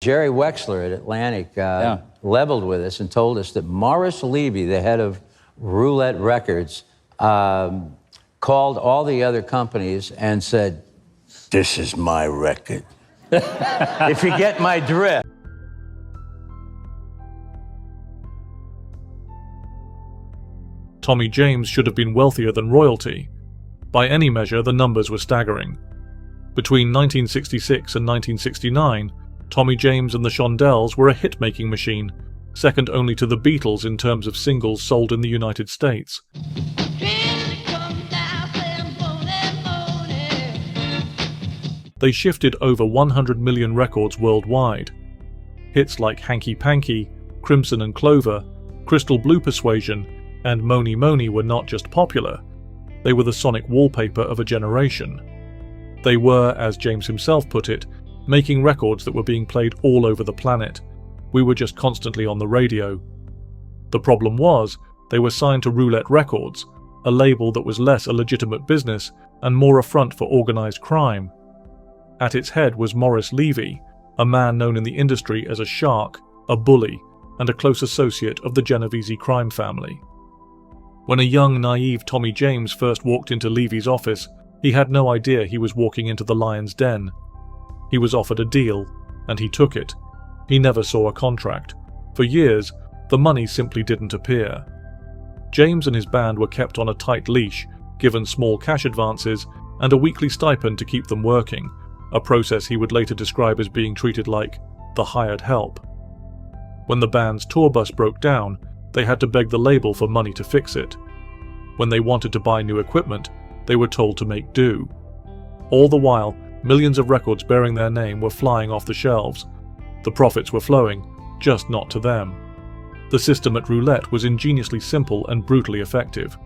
Jerry Wexler at Atlantic leveled with us and told us that Morris Levy, the head of Roulette Records, called all the other companies and said, "This is my record." If you get my drift. Tommy James should have been wealthier than royalty. By any measure, the numbers were staggering. Between 1966 and 1969, Tommy James and the Shondells were a hit-making machine, second only to the Beatles in terms of singles sold in the United States. They shifted over 100 million records worldwide. Hits like Hanky Panky, Crimson and Clover, Crystal Blue Persuasion, and Mony Mony were not just popular, they were the sonic wallpaper of a generation. They were, as James himself put it, making records that were being played all over the planet. We were just constantly on the radio. The problem was, they were signed to Roulette Records, a label that was less a legitimate business and more a front for organized crime. At its head was Morris Levy, a man known in the industry as a shark, a bully, and a close associate of the Genovese crime family. When a young, naive Tommy James first walked into Levy's office, he had no idea he was walking into the lion's den. He was offered a deal, and he took it. He never saw a contract. For years, the money simply didn't appear. James and his band were kept on a tight leash, given small cash advances and a weekly stipend to keep them working, a process he would later describe as being treated like the hired help. When the band's tour bus broke down, they had to beg the label for money to fix it. When they wanted to buy new equipment, they were told to make do. All the while, millions of records bearing their name were flying off the shelves. The profits were flowing, just not to them. The system at Roulette was ingeniously simple and brutally effective.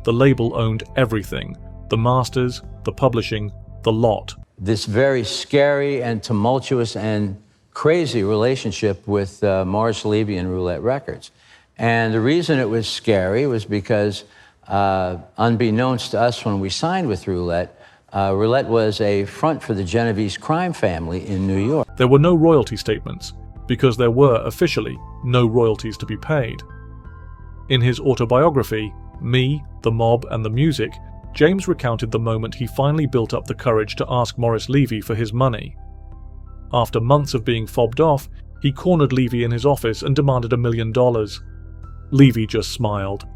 The label owned everything: the masters, the publishing, the lot. This very scary and tumultuous and crazy relationship with Morris Levy and Roulette Records. And the reason it was scary was because, unbeknownst to us when we signed with Roulette, Roulette was a front for the Genovese crime family in New York. There were no royalty statements, because there were, officially, no royalties to be paid. In his autobiography, Me, the Mob and the Music, James recounted the moment he finally built up the courage to ask Morris Levy for his money. After months of being fobbed off, he cornered Levy in his office and demanded $1 million. Levy just smiled.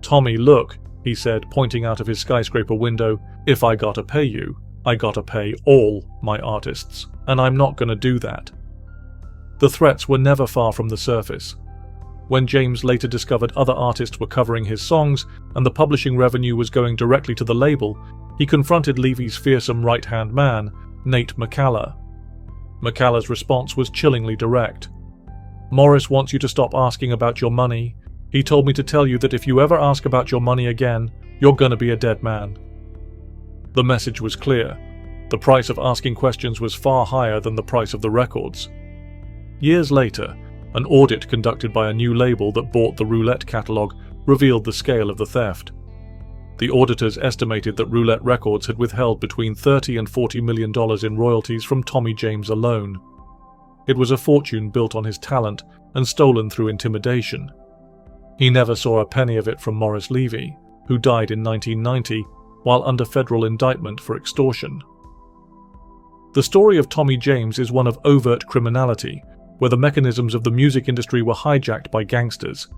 "Tommy, look," he said, pointing out of his skyscraper window, "if I gotta pay you, I gotta pay all my artists, and I'm not gonna do that." The threats were never far from the surface. When James later discovered other artists were covering his songs and the publishing revenue was going directly to the label, he confronted Levy's fearsome right-hand man, Nate McCalla. McCalla's response was chillingly direct. "Morris wants you to stop asking about your money. He told me to tell you that if you ever ask about your money again, you're gonna be a dead man." The message was clear. The price of asking questions was far higher than the price of the records. Years later, an audit conducted by a new label that bought the Roulette catalog revealed the scale of the theft. The auditors estimated that Roulette Records had withheld between $30 and $40 million in royalties from Tommy James alone. It was a fortune built on his talent and stolen through intimidation. He never saw a penny of it from Morris Levy, who died in 1990 while under federal indictment for extortion. The story of Tommy James is one of overt criminality, where the mechanisms of the music industry were hijacked by gangsters.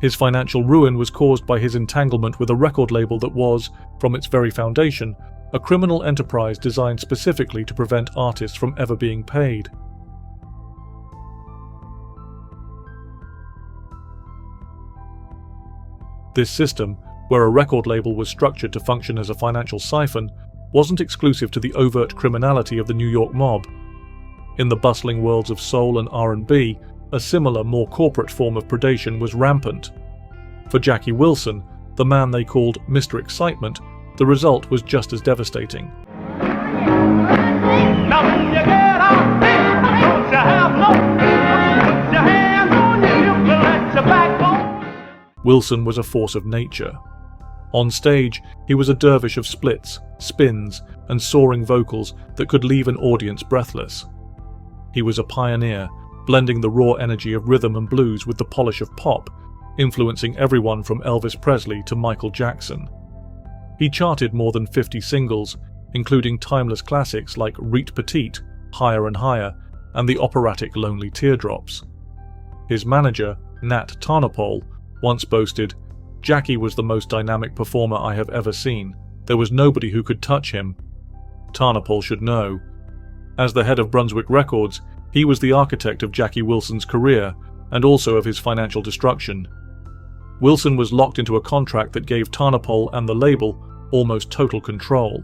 His financial ruin was caused by his entanglement with a record label that was, from its very foundation, a criminal enterprise designed specifically to prevent artists from ever being paid. This system, where a record label was structured to function as a financial siphon, wasn't exclusive to the overt criminality of the New York mob. In the bustling worlds of soul and R&B, a similar, more corporate form of predation was rampant. For Jackie Wilson, the man they called Mr. Excitement, the result was just as devastating. Now when you get out there, don't you have no, put your hands on your hip and let your back go. Wilson was a force of nature. On stage, he was a dervish of splits, spins, and soaring vocals that could leave an audience breathless. He was a pioneer, blending the raw energy of rhythm and blues with the polish of pop, influencing everyone from Elvis Presley to Michael Jackson. He charted more than 50 singles, including timeless classics like Reet Petite, Higher and Higher, and the operatic Lonely Teardrops. His manager, Nat Tarnopol, once boasted, "Jackie was the most dynamic performer I have ever seen. There was nobody who could touch him." Tarnopol should know. As the head of Brunswick Records, he was the architect of Jackie Wilson's career and also of his financial destruction. Wilson was locked into a contract that gave Tarnopol and the label almost total control.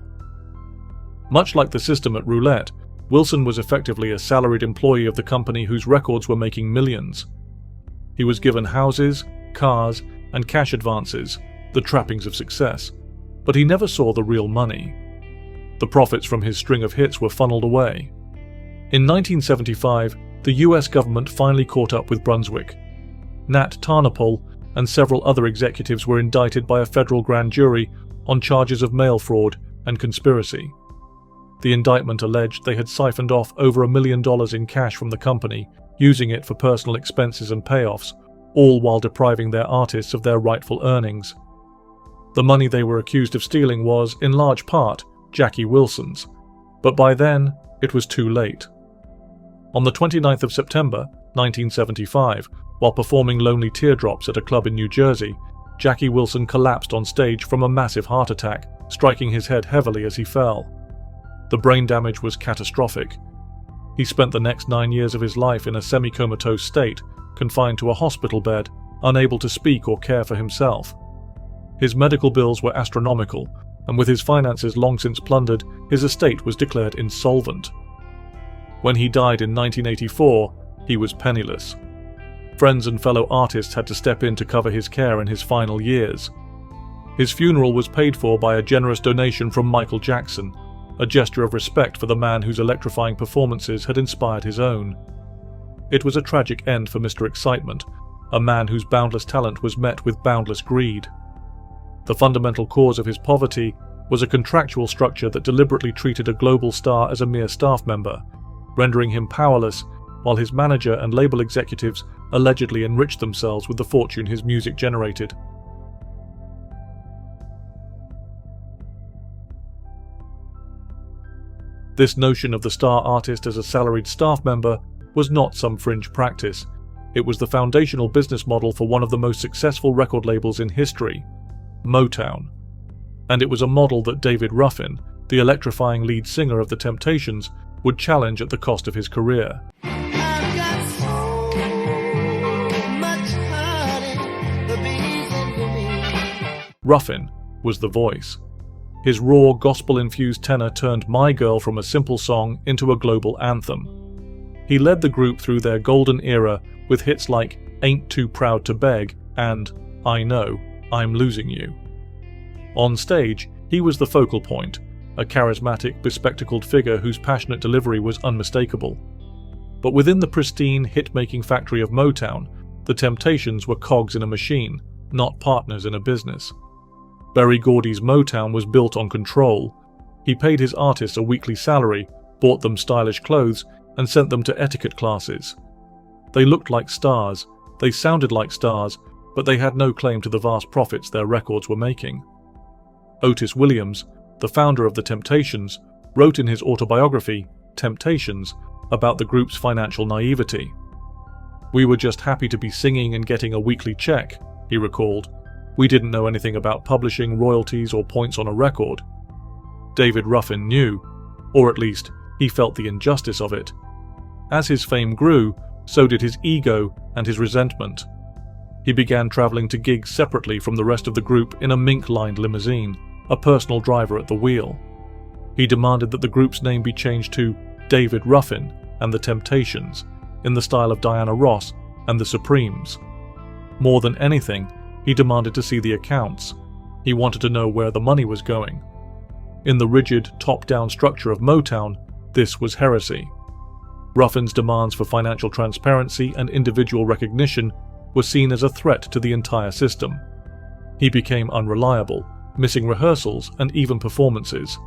Much like the system at Roulette, Wilson was effectively a salaried employee of the company whose records were making millions. He was given houses, cars, and cash advances, the trappings of success, but he never saw the real money. The profits from his string of hits were funneled away. In 1975, the US government finally caught up with Brunswick. Nat Tarnopol and several other executives were indicted by a federal grand jury on charges of mail fraud and conspiracy. The indictment alleged they had siphoned off over $1 million in cash from the company, using it for personal expenses and payoffs, all while depriving their artists of their rightful earnings. The money they were accused of stealing was, in large part, Jackie Wilson's, but by then it was too late. On the 29th of September, 1975, while performing Lonely Teardrops at a club in New Jersey, Jackie Wilson collapsed on stage from a massive heart attack, striking his head heavily as he fell. The brain damage was catastrophic. He spent the next 9 years of his life in a semi-comatose state, confined to a hospital bed, unable to speak or care for himself. His medical bills were astronomical, and with his finances long since plundered, his estate was declared insolvent. When he died in 1984, he was penniless. Friends and fellow artists had to step in to cover his care in his final years. His funeral was paid for by a generous donation from Michael Jackson, a gesture of respect for the man whose electrifying performances had inspired his own. It was a tragic end for Mr. Excitement, a man whose boundless talent was met with boundless greed. The fundamental cause of his poverty was a contractual structure that deliberately treated a global star as a mere staff member, rendering him powerless, while his manager and label executives allegedly enriched themselves with the fortune his music generated. This notion of the star artist as a salaried staff member was not some fringe practice. It was the foundational business model for one of the most successful record labels in history, Motown. And it was a model that David Ruffin, the electrifying lead singer of The Temptations, would challenge at the cost of his career. Ruffin was the voice. His raw, gospel-infused tenor turned My Girl from a simple song into a global anthem. He led the group through their golden era with hits like Ain't Too Proud to Beg and I Know, I'm Losing You. On stage, he was the focal point, a charismatic, bespectacled figure whose passionate delivery was unmistakable. But within the pristine, hit-making factory of Motown, the Temptations were cogs in a machine, not partners in a business. Berry Gordy's Motown was built on control. He paid his artists a weekly salary, bought them stylish clothes, and sent them to etiquette classes. They looked like stars, they sounded like stars, but they had no claim to the vast profits their records were making. Otis Williams, the founder of The Temptations, wrote in his autobiography, Temptations, about the group's financial naivety. "We were just happy to be singing and getting a weekly check," he recalled. "We didn't know anything about publishing, royalties, or points on a record." David Ruffin knew, or at least he felt the injustice of it. As his fame grew, so did his ego and his resentment. He began traveling to gigs separately from the rest of the group in a mink-lined limousine, a personal driver at the wheel. He demanded that the group's name be changed to David Ruffin and The Temptations, in the style of Diana Ross and The Supremes. More than anything, he demanded to see the accounts. He wanted to know where the money was going. In the rigid, top-down structure of Motown, this was heresy. Ruffin's demands for financial transparency and individual recognition were seen as a threat to the entire system. He became unreliable, missing rehearsals and even performances.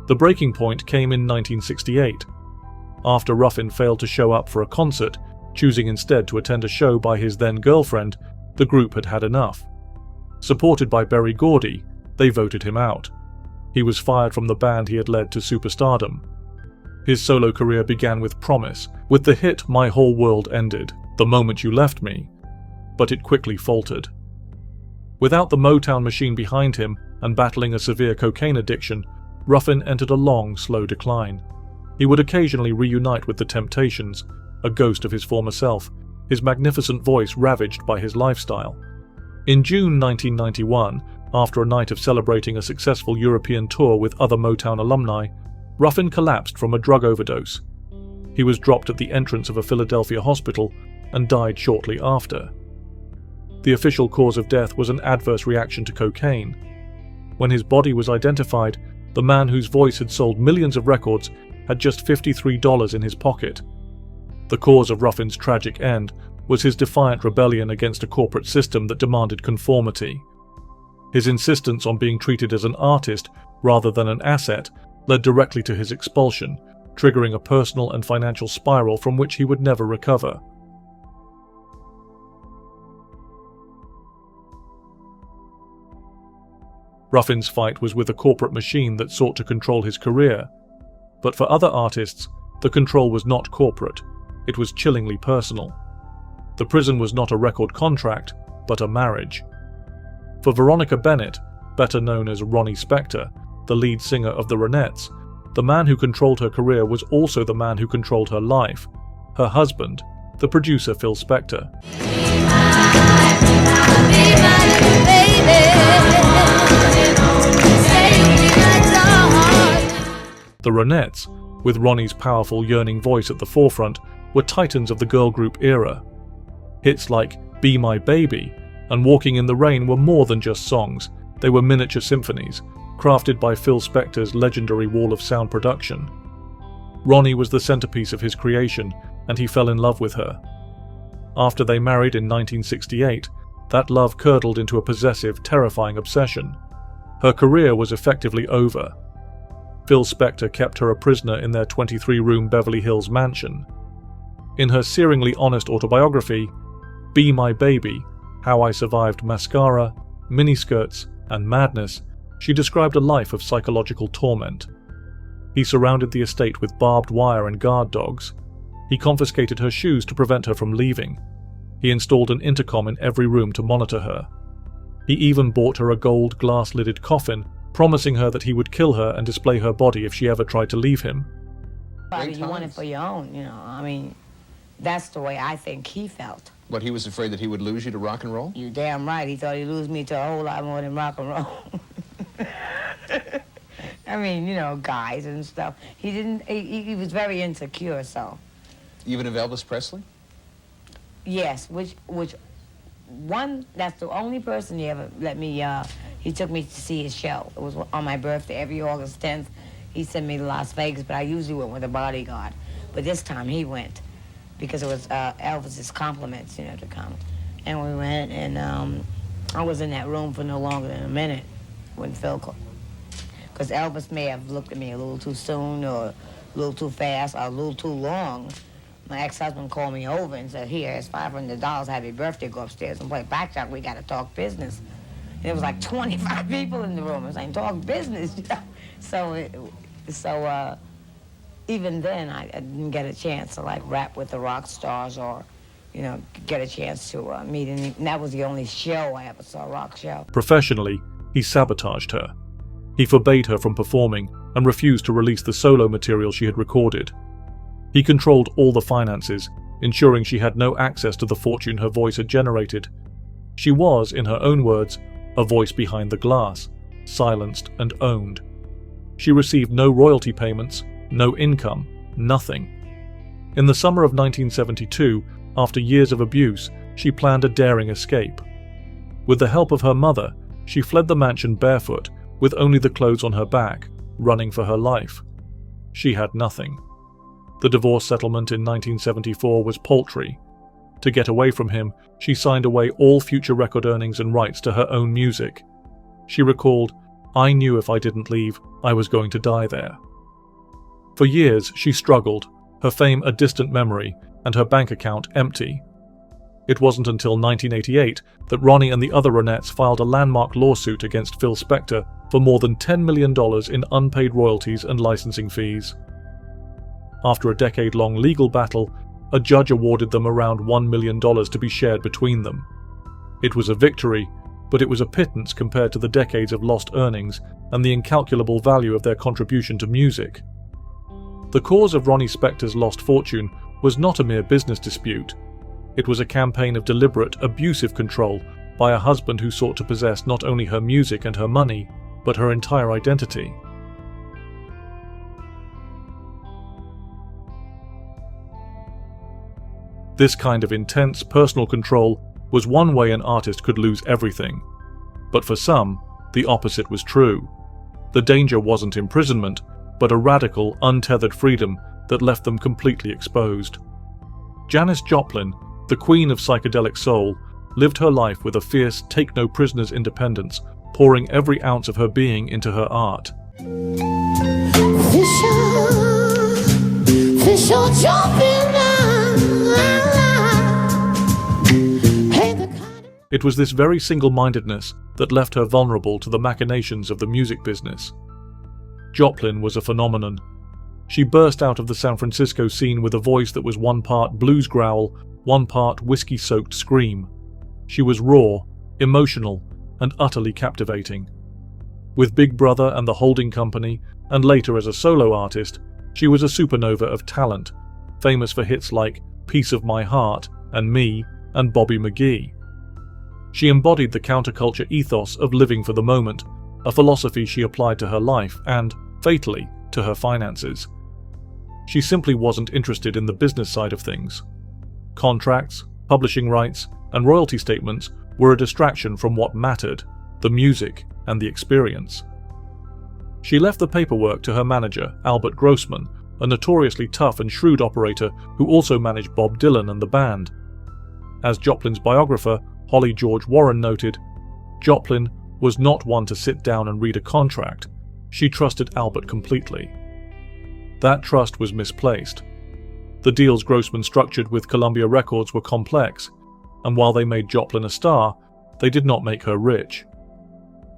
The breaking point came in 1968. After Ruffin failed to show up for a concert, choosing instead to attend a show by his then-girlfriend, the group had had enough. Supported by Berry Gordy, they voted him out. He was fired from the band he had led to superstardom. His solo career began with promise, with the hit My Whole World Ended, the moment you left me, but it quickly faltered. Without the Motown machine behind him and battling a severe cocaine addiction, Ruffin entered a long, slow decline. He would occasionally reunite with the Temptations, a ghost of his former self, his magnificent voice ravaged by his lifestyle. In June 1991, after a night of celebrating a successful European tour with other Motown alumni, Ruffin collapsed from a drug overdose. He was dropped at the entrance of a Philadelphia hospital and died shortly after. The official cause of death was an adverse reaction to cocaine. When his body was identified, the man whose voice had sold millions of records had just $53 in his pocket. The cause of Ruffin's tragic end was his defiant rebellion against a corporate system that demanded conformity. His insistence on being treated as an artist rather than an asset led directly to his expulsion, triggering a personal and financial spiral from which he would never recover. Ruffin's fight was with a corporate machine that sought to control his career. But for other artists, the control was not corporate, it was chillingly personal. The prison was not a record contract, but a marriage. For Veronica Bennett, better known as Ronnie Spectre, the lead singer of the Ronettes, the man who controlled her career was also the man who controlled her life, her husband, the producer Phil Spector. The Ronettes, with Ronnie's powerful, yearning voice at the forefront, were titans of the girl group era. Hits like Be My Baby and Walking in the Rain were more than just songs, they were miniature symphonies, crafted by Phil Spector's legendary wall of sound production. Ronnie was the centerpiece of his creation, and he fell in love with her. After they married in 1968, that love curdled into a possessive, terrifying obsession. Her career was effectively over. Phil Spector kept her a prisoner in their 23-room Beverly Hills mansion. In her searingly honest autobiography, Be My Baby, How I Survived Mascara, Miniskirts, and Madness, she described a life of psychological torment. He surrounded the estate with barbed wire and guard dogs. He confiscated her shoes to prevent her from leaving. He installed an intercom in every room to monitor her. He even bought her a gold glass-lidded coffin, promising her that he would kill her and display her body if she ever tried to leave him. You want it for your own, I mean, that's the way I think he felt. But he was afraid that he would lose you to rock and roll? You damn right. He thought he'd lose me to a whole lot more than rock and roll. I mean, guys and stuff. He was very insecure, so. Even of Elvis Presley? Yes, which one, that's the only person he ever let me, he took me to see his show. It was on my birthday, every August 10th. He sent me to Las Vegas, but I usually went with a bodyguard. But this time he went, because it was Elvis's compliments, to come. And we went, and I was in that room for no longer than a minute when Phil called. Because Elvis may have looked at me a little too soon, or a little too fast, or a little too long. My ex-husband called me over and said, here, it's $500, happy birthday, go upstairs and play blackjack, we gotta talk business. And there was like 25 people in the room. I was like, talk business, So even then, I didn't get a chance to rap with the rock stars or, get a chance to meet any. And that was the only show I ever saw, a rock show. Professionally, he sabotaged her. He forbade her from performing and refused to release the solo material she had recorded. He controlled all the finances, ensuring she had no access to the fortune her voice had generated. She was, in her own words, a voice behind the glass, silenced and owned. She received no royalty payments, no income, nothing. In the summer of 1972, after years of abuse, she planned a daring escape. With the help of her mother, she fled the mansion barefoot, with only the clothes on her back, running for her life. She had nothing. The divorce settlement in 1974 was paltry. To get away from him, she signed away all future record earnings and rights to her own music. She recalled, I knew if I didn't leave, I was going to die there. For years, she struggled, her fame a distant memory, and her bank account empty. It wasn't until 1988 that Ronnie and the other Ronettes filed a landmark lawsuit against Phil Spector for more than $10 million in unpaid royalties and licensing fees. After a decade-long legal battle, a judge awarded them around $1 million to be shared between them. It was a victory, but it was a pittance compared to the decades of lost earnings and the incalculable value of their contribution to music. The cause of Ronnie Spector's lost fortune was not a mere business dispute. It was a campaign of deliberate, abusive control by a husband who sought to possess not only her music and her money, but her entire identity. This kind of intense personal control was one way an artist could lose everything. But for some, the opposite was true. The danger wasn't imprisonment, but a radical, untethered freedom that left them completely exposed. Janice Joplain, the queen of psychedelic soul, lived her life with a fierce, take-no-prisoners independence, pouring every ounce of her being into her art. It was this very single-mindedness that left her vulnerable to the machinations of the music business. Joplain was a phenomenon. She burst out of the San Francisco scene with a voice that was one part blues growl, one part whiskey-soaked scream. She was raw, emotional, and utterly captivating. With Big Brother and the Holding Company, and later as a solo artist, she was a supernova of talent, famous for hits like Piece of My Heart and Me and Bobby McGee. She embodied the counterculture ethos of living for the moment, a philosophy she applied to her life and, fatally, to her finances. She simply wasn't interested in the business side of things. Contracts, publishing rights, and royalty statements were a distraction from what mattered, the music and the experience. She left the paperwork to her manager, Albert Grossman, a notoriously tough and shrewd operator who also managed Bob Dylan and the band. As Joplain's biographer, Holly George Warren, noted, Joplain was not one to sit down and read a contract. She trusted Albert completely. That trust was misplaced. The deals Grossman structured with Columbia Records were complex, and while they made Joplain a star, they did not make her rich.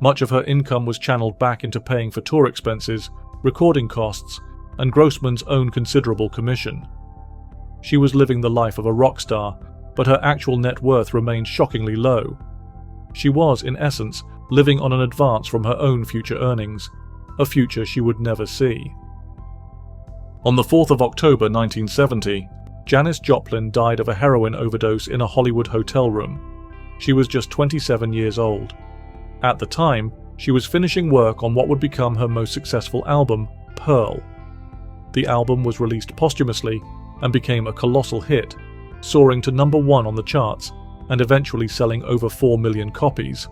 Much of her income was channeled back into paying for tour expenses, recording costs, and Grossman's own considerable commission. She was living the life of a rock star, but her actual net worth remained shockingly low. She was, in essence, living on an advance from her own future earnings, a future she would never see. On the 4th of October 1970, Janice Joplain died of a heroin overdose in a Hollywood hotel room. She was just 27 years old. At the time, she was finishing work on what would become her most successful album, Pearl. The album was released posthumously and became a colossal hit, soaring to #1 on the charts and eventually selling over 4 million copies.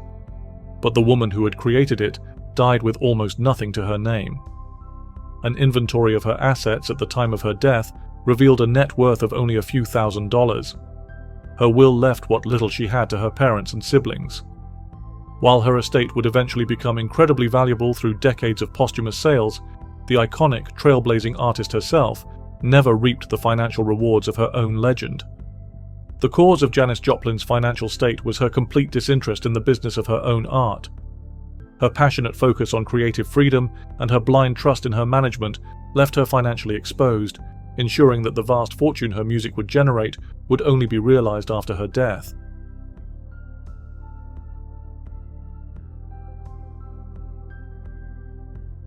But the woman who had created it died with almost nothing to her name. An inventory of her assets at the time of her death revealed a net worth of only a few $1,000s. Her will left what little she had to her parents and siblings. While her estate would eventually become incredibly valuable through decades of posthumous sales, the iconic, trailblazing artist herself never reaped the financial rewards of her own legend. The cause of Janice Joplain's financial state was her complete disinterest in the business of her own art. Her passionate focus on creative freedom and her blind trust in her management left her financially exposed, ensuring that the vast fortune her music would generate would only be realized after her death.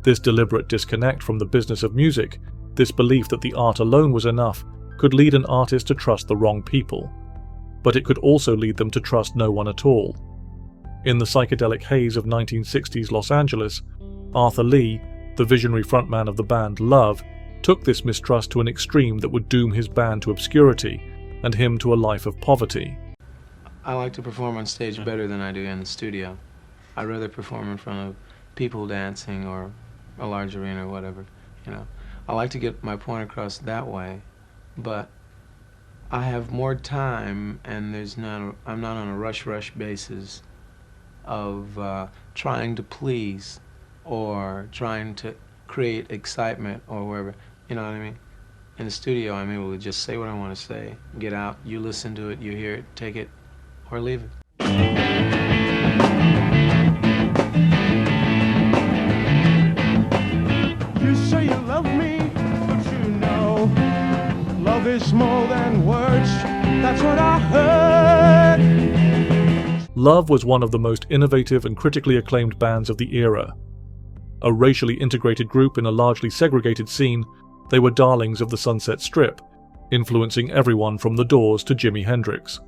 This deliberate disconnect from the business of music, this belief that the art alone was enough, could lead an artist to trust the wrong people. But it could also lead them to trust no one at all. In the psychedelic haze of 1960s Los Angeles, Arthur Lee, the visionary frontman of the band Love, took this mistrust to an extreme that would doom his band to obscurity and him to a life of poverty. I like to perform on stage better than I do in the studio. I'd rather perform in front of people dancing or a large arena or whatever, you know. I like to get my point across that way, but I have more time and I'm not on a rush basis of trying to please or trying to create excitement or wherever, you know what I mean? In the studio, I'm able to just say what I want to say, get out, you listen to it, you hear it, take it, or leave it. You say you love me, but you know love is more than words. That's what I heard. Love was one of the most innovative and critically acclaimed bands of the era. A racially integrated group in a largely segregated scene, they were darlings of the Sunset Strip, influencing everyone from The Doors to Jimi Hendrix.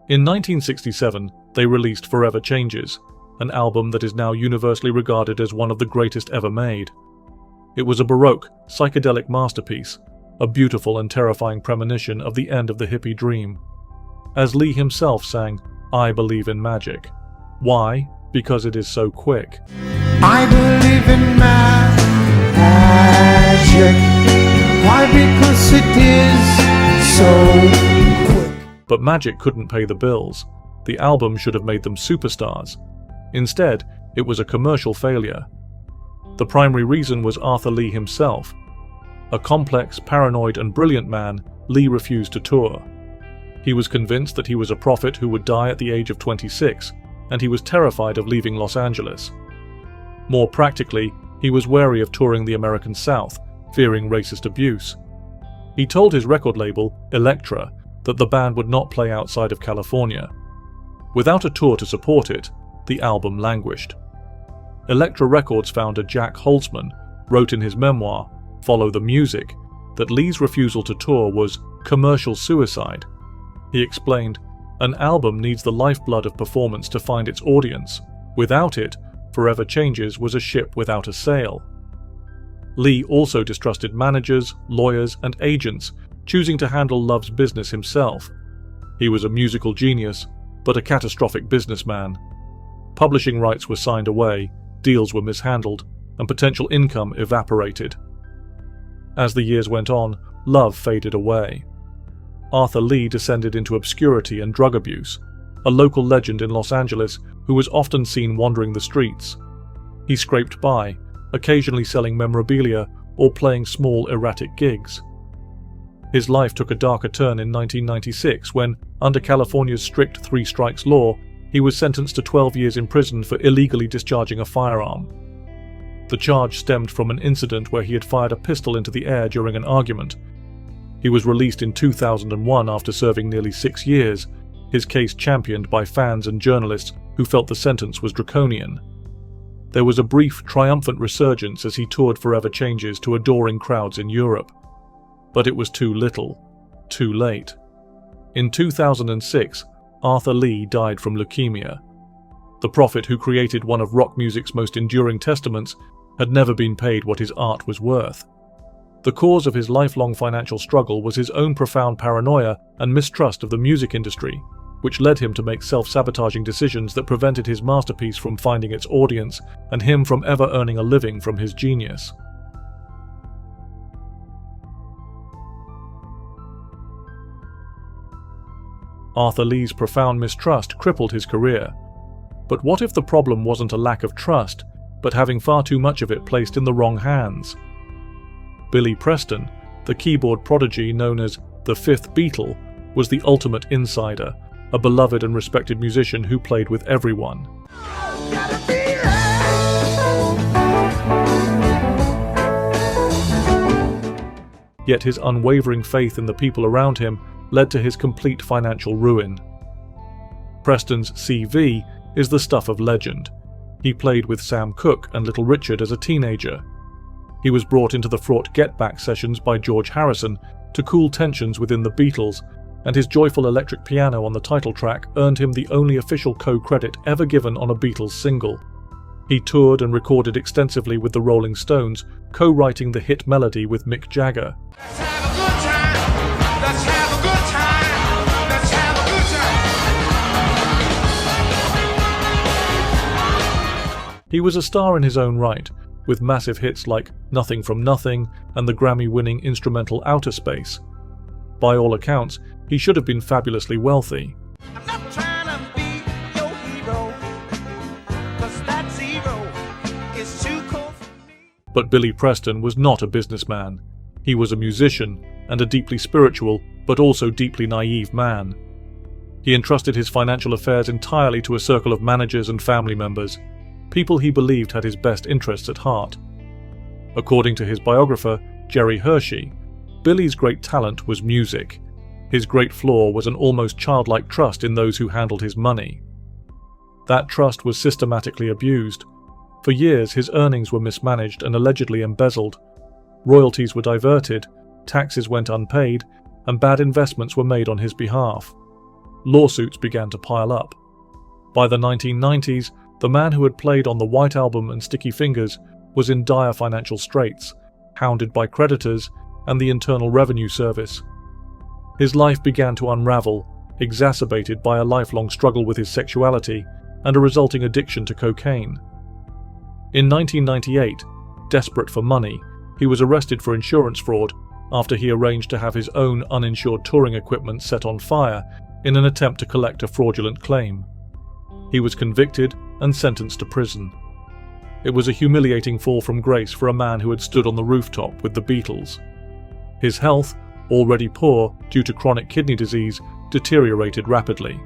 In 1967, they released Forever Changes, an album that is now universally regarded as one of the greatest ever made. It was a baroque, psychedelic masterpiece, a beautiful and terrifying premonition of the end of the hippie dream. As Lee himself sang, "I believe in magic." Why? Because it is so quick. I believe in magic. Why? Because it is so quick. But magic couldn't pay the bills. The album should have made them superstars. Instead, it was a commercial failure. The primary reason was Arthur Lee himself. A complex, paranoid, and brilliant man, Lee refused to tour. He was convinced that he was a prophet who would die at the age of 26, and he was terrified of leaving Los Angeles. More practically, he was wary of touring the American South, fearing racist abuse. He told his record label, Elektra, that the band would not play outside of California. Without a tour to support it, the album languished. Elektra Records founder Jack Holzman wrote in his memoir, Follow the Music, that Lee's refusal to tour was commercial suicide. He explained, "An album needs the lifeblood of performance to find its audience. Without it, Forever Changes was a ship without a sail." Lee also distrusted managers, lawyers, and agents, choosing to handle Love's business himself. He was a musical genius, but a catastrophic businessman. Publishing rights were signed away, deals were mishandled, and potential income evaporated. As the years went on, Love faded away. Arthur Lee descended into obscurity and drug abuse, a local legend in Los Angeles who was often seen wandering the streets. He scraped by, occasionally selling memorabilia or playing small erratic gigs. His life took a darker turn in 1996 when, under California's strict three strikes law, he was sentenced to 12 years in prison for illegally discharging a firearm. The charge stemmed from an incident where he had fired a pistol into the air during an argument. He was released in 2001 after serving nearly 6 years, his case championed by fans and journalists who felt the sentence was draconian. There was a brief, triumphant resurgence as he toured Forever Changes to adoring crowds in Europe. But it was too little, too late. In 2006, Arthur Lee died from leukemia. The prophet who created one of rock music's most enduring testaments had never been paid what his art was worth. The cause of his lifelong financial struggle was his own profound paranoia and mistrust of the music industry, which led him to make self-sabotaging decisions that prevented his masterpiece from finding its audience and him from ever earning a living from his genius. Arthur Lee's profound mistrust crippled his career. But what if the problem wasn't a lack of trust, but having far too much of it placed in the wrong hands? Billy Preston, the keyboard prodigy known as the Fifth Beatle, was the ultimate insider, a beloved and respected musician who played with everyone. Yet his unwavering faith in the people around him led to his complete financial ruin. Preston's CV is the stuff of legend. He played with Sam Cooke and Little Richard as a teenager. He was brought into the fraught Get Back sessions by George Harrison to cool tensions within the Beatles, and his joyful electric piano on the title track earned him the only official co-credit ever given on a Beatles single. He toured and recorded extensively with the Rolling Stones, co-writing the hit melody with Mick Jagger. Let's have a good time. Let's have a good time. Let's have a good time. He was a star in his own right, with massive hits like Nothing from Nothing and the Grammy-winning instrumental Outer Space. By all accounts, he should have been fabulously wealthy. I'm not trying to be your hero, 'cause that zero is too cold for me. But Billy Preston was not a businessman. He was a musician and a deeply spiritual, but also deeply naive man. He entrusted his financial affairs entirely to a circle of managers and family members, people he believed had his best interests at heart. According to his biographer, Jerry Hershey, Billy's great talent was music. His great flaw was an almost childlike trust in those who handled his money. That trust was systematically abused. For years, his earnings were mismanaged and allegedly embezzled. Royalties were diverted, taxes went unpaid, and bad investments were made on his behalf. Lawsuits began to pile up. By the 1990s, the man who had played on the White Album and Sticky Fingers was in dire financial straits, hounded by creditors and the Internal Revenue Service. His life began to unravel, exacerbated by a lifelong struggle with his sexuality and a resulting addiction to cocaine. In 1998, desperate for money, he was arrested for insurance fraud after he arranged to have his own uninsured touring equipment set on fire in an attempt to collect a fraudulent claim. He was convicted and sentenced to prison. It was a humiliating fall from grace for a man who had stood on the rooftop with the Beatles. His health, already poor due to chronic kidney disease, deteriorated rapidly.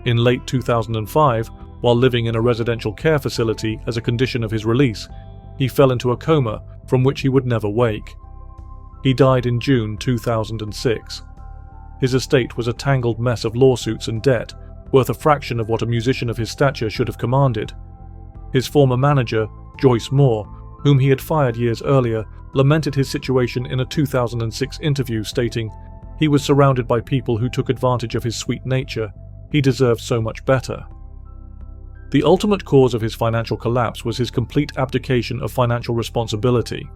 In late 2005, while living in a residential care facility as a condition of his release, he fell into a coma from which he would never wake. He died in June 2006. His estate was a tangled mess of lawsuits and debt, worth a fraction of what a musician of his stature should have commanded. His former manager, Joyce Moore, whom he had fired years earlier, lamented his situation in a 2006 interview, stating, "He was surrounded by people who took advantage of his sweet nature. He deserved so much better." The ultimate cause of his financial collapse was his complete abdication of financial responsibility,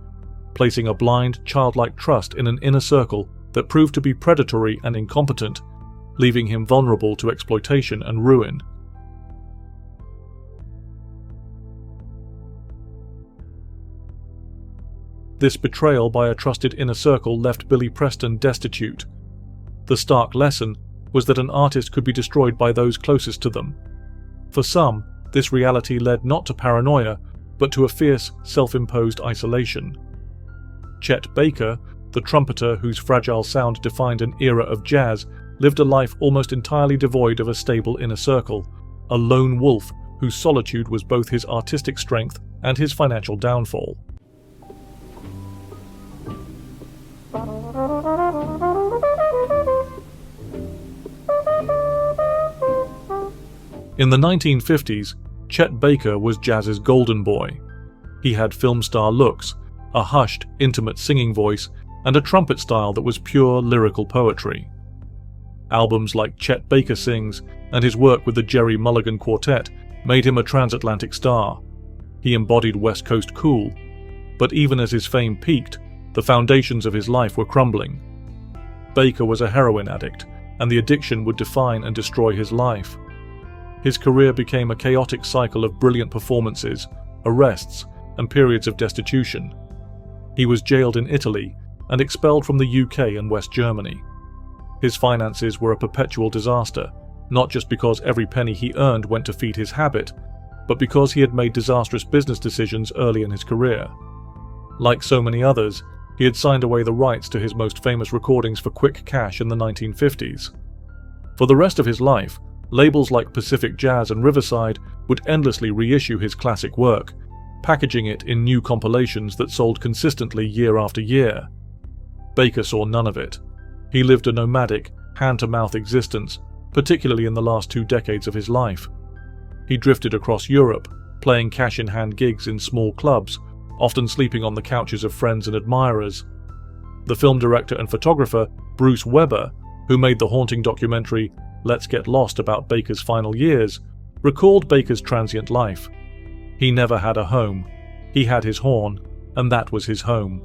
placing a blind, childlike trust in an inner circle that proved to be predatory and incompetent, leaving him vulnerable to exploitation and ruin. This betrayal by a trusted inner circle left Billy Preston destitute. The stark lesson was that an artist could be destroyed by those closest to them. For some, this reality led not to paranoia, but to a fierce, self-imposed isolation. Cet Baker, the trumpeter whose fragile sound defined an era of jazz, lived a life almost entirely devoid of a stable inner circle, a lone wolf whose solitude was both his artistic strength and his financial downfall. In the 1950s, Cet Baker was jazz's golden boy. He had film star looks, a hushed, intimate singing voice, and a trumpet style that was pure lyrical poetry. Albums like Cet Baker Sings and his work with the Jerry Mulligan Quartet made him a transatlantic star. He embodied West Coast cool, but even as his fame peaked, the foundations of his life were crumbling. Baker was a heroin addict, and the addiction would define and destroy his life. His career became a chaotic cycle of brilliant performances, arrests, and periods of destitution. He was jailed in Italy and expelled from the UK and West Germany. His finances were a perpetual disaster, not just because every penny he earned went to feed his habit, but because he had made disastrous business decisions early in his career. Like so many others, he had signed away the rights to his most famous recordings for quick cash in the 1950s. For the rest of his life, labels like Pacific Jazz and Riverside would endlessly reissue his classic work, packaging it in new compilations that sold consistently year after year. Baker saw none of it. He lived a nomadic, hand-to-mouth existence, particularly in the last 2 decades of his life. He drifted across Europe, playing cash-in-hand gigs in small clubs, often sleeping on the couches of friends and admirers. The film director and photographer Bruce Weber, who made the haunting documentary Let's Get Lost about Baker's final years, recalled Baker's transient life. He never had a home. He had his horn, and that was his home.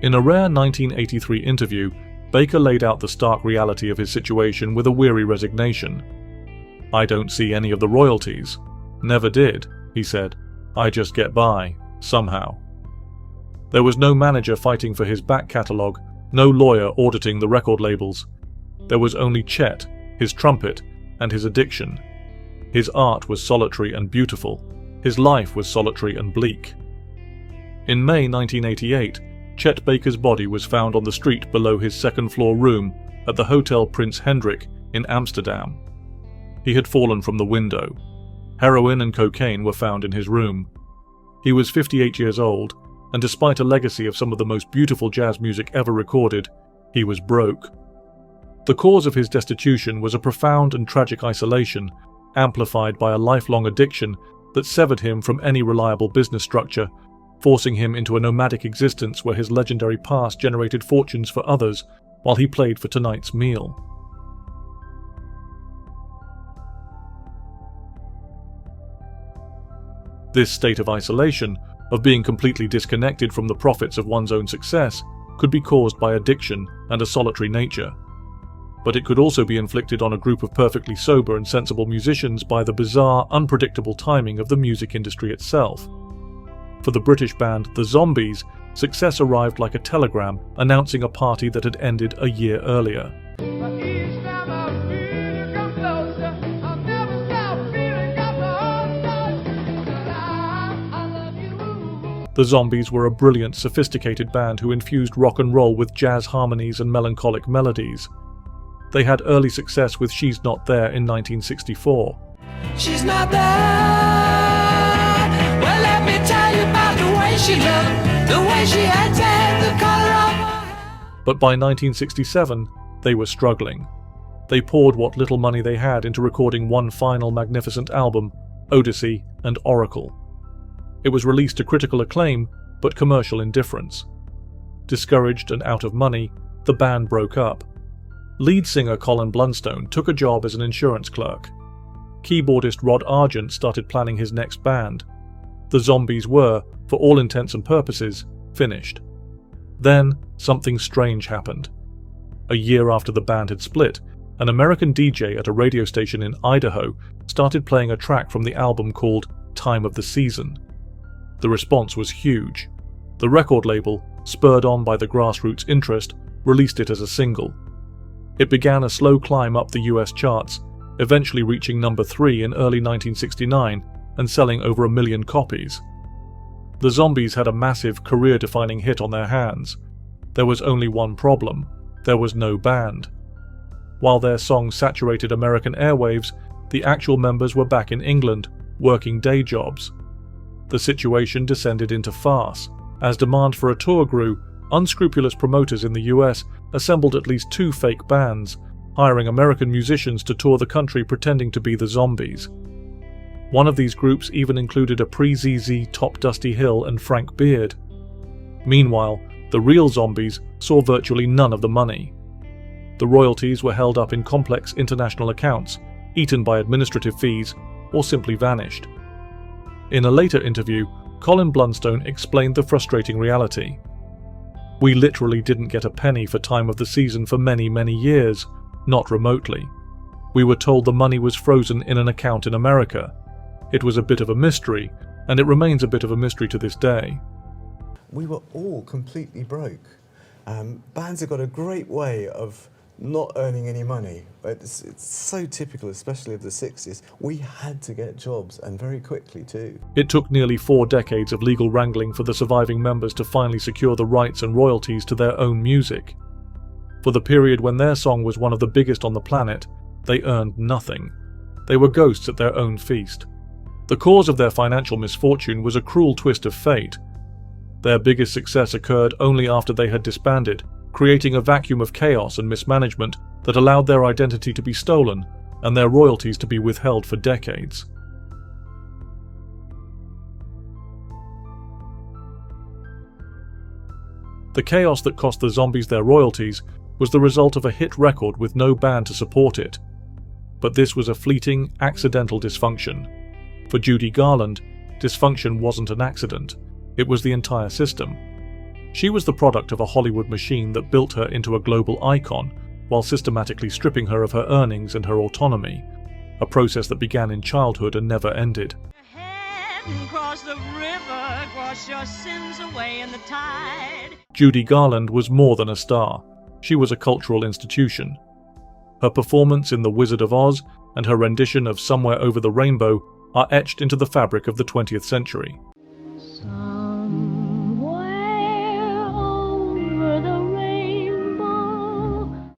In a rare 1983 interview, Baker laid out the stark reality of his situation with a weary resignation. "I don't see any of the royalties. Never did," he said. "I just get by, somehow." There was no manager fighting for his back catalogue, no lawyer auditing the record labels. There was only Chet, his trumpet, and his addiction. His art was solitary and beautiful. His life was solitary and bleak. In May 1988, Cet Baker's body was found on the street below his second-floor room at the Hotel Prince Hendrik in Amsterdam. He had fallen from the window. Heroin and cocaine were found in his room. He was 58 years old, and despite a legacy of some of the most beautiful jazz music ever recorded, he was broke. The cause of his destitution was a profound and tragic isolation, amplified by a lifelong addiction that severed him from any reliable business structure, forcing him into a nomadic existence where his legendary past generated fortunes for others while he played for tonight's meal. This state of isolation, of being completely disconnected from the profits of one's own success, could be caused by addiction and a solitary nature. But it could also be inflicted on a group of perfectly sober and sensible musicians by the bizarre, unpredictable timing of the music industry itself. For the British band The Zombies, success arrived like a telegram announcing a party that had ended a year earlier. The Zombies were a brilliant, sophisticated band who infused rock and roll with jazz harmonies and melancholic melodies. They had early success with She's Not There in 1964. She's not there. Well, let me tell you about the way she looked, the way she had the color of her hair. But by 1967, they were struggling. They poured what little money they had into recording one final magnificent album, Odyssey and Oracle. It was released to critical acclaim, but commercial indifference. Discouraged and out of money, the band broke up. Lead singer Colin Blunstone took a job as an insurance clerk. Keyboardist Rod Argent started planning his next band. The Zombies were, for all intents and purposes, finished. Then, something strange happened. A year after the band had split, an American DJ at a radio station in Idaho started playing a track from the album called Time of the Season. The response was huge. The record label, spurred on by the grassroots interest, released it as a single. It began a slow climb up the US charts, eventually reaching number 3 in early 1969 and selling over 1 million copies. The Zombies had a massive, career-defining hit on their hands. There was only one problem: there was no band. While their song saturated American airwaves, the actual members were back in England, working day jobs. The situation descended into farce. As demand for a tour grew, unscrupulous promoters in the US assembled at least 2 fake bands, hiring American musicians to tour the country pretending to be the Zombies. One of these groups even included a pre-ZZ Top Dusty Hill and Frank Beard. Meanwhile, the real Zombies saw virtually none of the money. The royalties were held up in complex international accounts, eaten by administrative fees, or simply vanished. In a later interview, Colin Blunstone explained the frustrating reality. "We literally didn't get a penny for Time of the Season for many, many years, not remotely. We were told the money was frozen in an account in America. It was a bit of a mystery, and it remains a bit of a mystery to this day." We were all completely broke. Bands have got a great way of not earning any money. It's so typical, especially of the 60s. We had to get jobs, and very quickly too. It took nearly 4 decades of legal wrangling for the surviving members to finally secure the rights and royalties to their own music. For the period when their song was one of the biggest on the planet, they earned nothing. They were ghosts at their own feast. The cause of their financial misfortune was a cruel twist of fate. Their biggest success occurred only after they had disbanded, creating a vacuum of chaos and mismanagement that allowed their identity to be stolen and their royalties to be withheld for decades. The chaos that cost the Zombies their royalties was the result of a hit record with no band to support it. But this was a fleeting, accidental dysfunction. For Judy Garland, dysfunction wasn't an accident, it was the entire system. She was the product of a Hollywood machine that built her into a global icon, while systematically stripping her of her earnings and her autonomy, a process that began in childhood and never ended. Cross the river, wash your sins away in the tide. Judy Garland was more than a star. She was a cultural institution. Her performance in The Wizard of Oz and her rendition of Somewhere Over the Rainbow are etched into the fabric of the 20th century. Somewhere over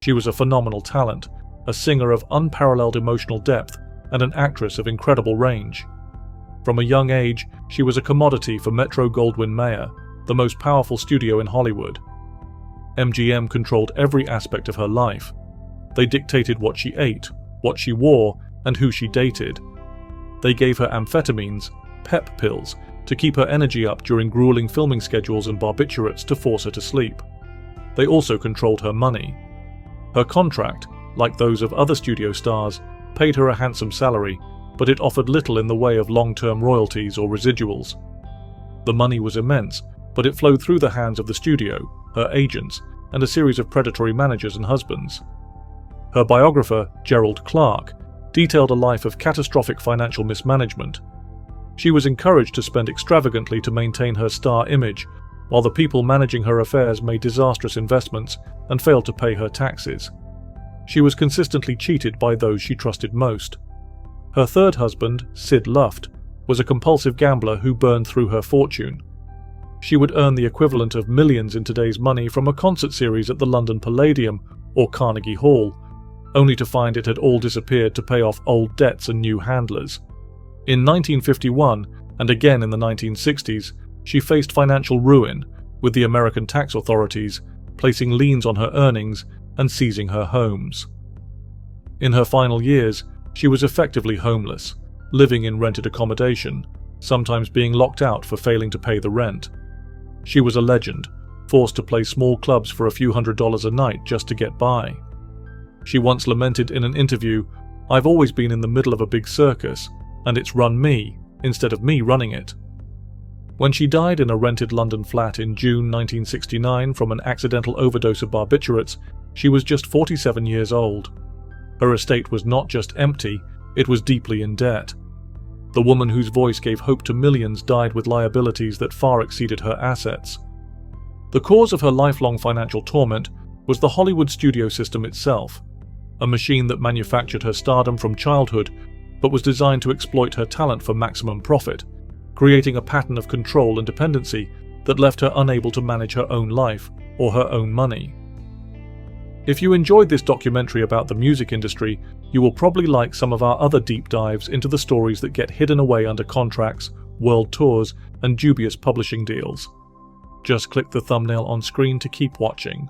She was a phenomenal talent, a singer of unparalleled emotional depth, and an actress of incredible range. From a young age, she was a commodity for Metro-Goldwyn-Mayer, the most powerful studio in Hollywood. MGM controlled every aspect of her life. They dictated what she ate, what she wore, and who she dated. They gave her amphetamines, pep pills, to keep her energy up during grueling filming schedules and barbiturates to force her to sleep. They also controlled her money. Her contract, like those of other studio stars, paid her a handsome salary, but it offered little in the way of long-term royalties or residuals. The money was immense, but it flowed through the hands of the studio, her agents, and a series of predatory managers and husbands. Her biographer, Gerald Clark, detailed a life of catastrophic financial mismanagement. She was encouraged to spend extravagantly to maintain her star image, while the people managing her affairs made disastrous investments and failed to pay her taxes. She was consistently cheated by those she trusted most. Her third husband, Sid Luft, was a compulsive gambler who burned through her fortune. She would earn the equivalent of millions in today's money from a concert series at the London Palladium or Carnegie Hall, only to find it had all disappeared to pay off old debts and new handlers. In 1951, and again in the 1960s, she faced financial ruin, with the American tax authorities placing liens on her earnings and seizing her homes. In her final years, she was effectively homeless, living in rented accommodation, sometimes being locked out for failing to pay the rent. She was a legend, forced to play small clubs for a few $100s a night just to get by. She once lamented in an interview, "I've always been in the middle of a big circus, and it's run me, instead of me running it." When she died in a rented London flat in June 1969 from an accidental overdose of barbiturates, she was just 47 years old. Her estate was not just empty, it was deeply in debt. The woman whose voice gave hope to millions died with liabilities that far exceeded her assets. The cause of her lifelong financial torment was the Hollywood studio system itself, a machine that manufactured her stardom from childhood but was designed to exploit her talent for maximum profit, creating a pattern of control and dependency that left her unable to manage her own life or her own money. If you enjoyed this documentary about the music industry, you will probably like some of our other deep dives into the stories that get hidden away under contracts, world tours, and dubious publishing deals. Just click the thumbnail on screen to keep watching.